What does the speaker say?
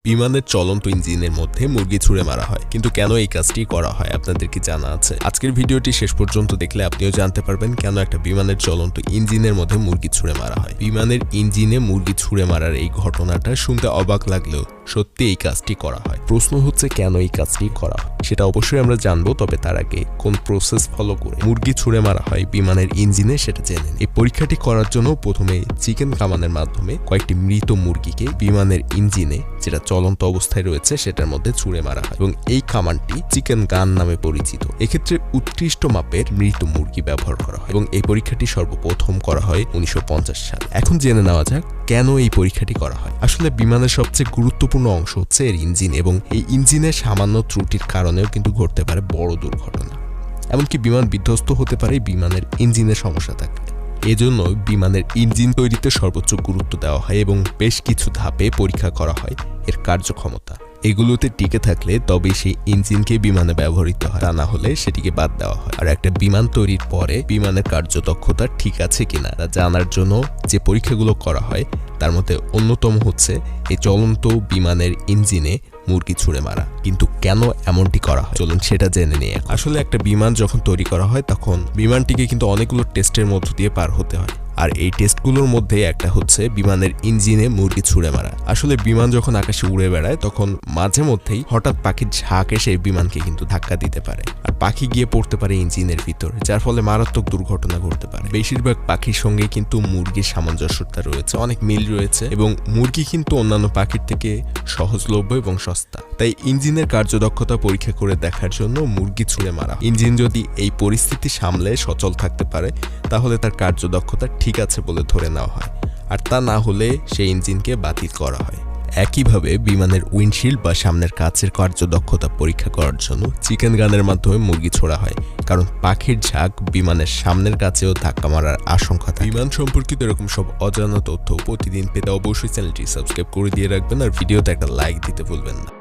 বিমানের চলন্ত ইঞ্জিনের মধ্যে মুরগি ছুঁড়ে মারা হয়, কিন্তু কেন এই কাজটি করা হয় আপনাদের কি জানা আছে? আজকের ভিডিওটি শেষ পর্যন্ত দেখলে আপনিও জানতে পারবেন কেন একটা বিমানের চলন্ত ইঞ্জিনের মধ্যে মুরগি ছুঁড়ে মারা হয়। বিমানের ইঞ্জিনে মুরগি ছুঁড়ে মারার এই ঘটনাটা শুনতে অবাক লাগলেও সত্যি এই কাজটি করা হয়। প্রশ্ন হচ্ছে কেন এই কাজটি করা হয় সেটা অবশ্যই আমরা জানবো, তবে তার আগে কোন প্রসেস ফলো করে মুরগি ছুঁড়ে মারা হয় বিমানের ইঞ্জিনে সেটা জেনে নিন। এই পরীক্ষাটি করার জন্য প্রথমে চিকেন কামানের মাধ্যমে কয়েকটি মৃত মুরগিকে বিমানের ইঞ্জিনে, যেটা চলন্ত অবস্থায় রয়েছে, সেটার মধ্যে ছুঁড়ে মারা হয় এবং এই কামানটি চিকেন গান নামে পরিচিত। এক্ষেত্রে উৎকৃষ্ট মাপের মৃত মুরগি ব্যবহার করা হয় এবং এই পরীক্ষাটি সর্বপ্রথম করা হয় 1950 সালে। এখন জেনে নেওয়া যাক কেন এই পরীক্ষাটি করা হয়। আসলে বিমানের সবচেয়ে গুরুত্বপূর্ণ অংশ হচ্ছে এর ইঞ্জিন, এবং এই ইঞ্জিনের সামান্য ত্রুটির কারণেও কিন্তু ঘটতে পারে বড় দুর্ঘটনা। এমনকি বিমান বিধ্বস্ত হতে পারে বিমানের ইঞ্জিনের সমস্যা থাকলে। এজন্য বিমানের ইঞ্জিন তৈরিতে সর্বোচ্চ গুরুত্ব দেওয়া হয় এবং বেশ কিছু ধাপে পরীক্ষা করা হয় এর কার্যক্ষমতা। এগুলোতে টিকে থাকলে তবেই সেই ইঞ্জিনকে বিমানে ব্যবহৃত হয়, তা না হলে সেটিকে বাদ দেওয়া হয়। আর একটা বিমান তৈরির পরে বিমানের কার্যদক্ষতা ঠিক আছে কিনা তা জানার জন্য যে পরীক্ষাগুলো করা হয় তার মধ্যে অন্যতম হচ্ছে এই চলন্ত বিমানের ইঞ্জিনে মুরগি ছুঁড়ে মারা। কিন্তু কেন এমনটি করা হয় চলুন সেটা জেনে নিই। আসলে একটা বিমান যখন তৈরি করা হয় তখন বিমানটিকে কিন্তু অনেকগুলো টেস্টের মধ্য দিয়ে পার হতে হয়, আর এই টেস্টগুলোর মধ্যে একটা হচ্ছে বিমানের ইঞ্জিনে মুরগি ছুঁড়ে মারা। আসলে বিমান যখন আকাশে উড়ে বেড়ায় তখন মাঝে মধ্যেই হঠাৎ পাখির ঝাঁক এসে বিমানকে কিন্তু ধাক্কা দিতে পারে, আর পাখি গিয়ে পড়তে পারে ইঞ্জিনের ভিতর, যার ফলে মারাত্মক দুর্ঘটনা ঘটতে পারে। বেশিরভাগ পাখির সঙ্গে কিন্তু মুরগির সামঞ্জস্যতা রয়েছে, অনেক মিল রয়েছে, এবং মুরগি কিন্তু অন্যান্য পাখির থেকে সহজলভ্য এবং সস্তা। তাই ইঞ্জিনের কার্যদক্ষতা পরীক্ষা করে দেখার জন্য মুরগি ছুঁড়ে মারা। ইঞ্জিন যদি এই পরিস্থিতি সামলে সচল থাকতে পারে তাহলে তার কার্যদক্ষতা ঠিক আছে বলে ধরে নেওয়া হয়, আর তা না হলে সেই ইঞ্জিনকে বাতিল করা হয়। একইভাবে বিমানের উইন্ডশিল্ড বা সামনের কাচের কার্যদক্ষতা পরীক্ষা করার জন্য চিকেন গানের মাধ্যমে মুরগি ছোড়া হয়, কারণ পাখির ঝাঁক বিমানের সামনের কাছেও ধাক্কা মারার আশঙ্কা থাকে। বিমান সম্পর্কিত এরকম সব অজানা তথ্য প্রতিদিন পেতে অবশ্যই চ্যানেলটি সাবস্ক্রাইব করে দিয়ে রাখবেন, আর ভিডিওতে একটা লাইক দিতে ভুলবেন না।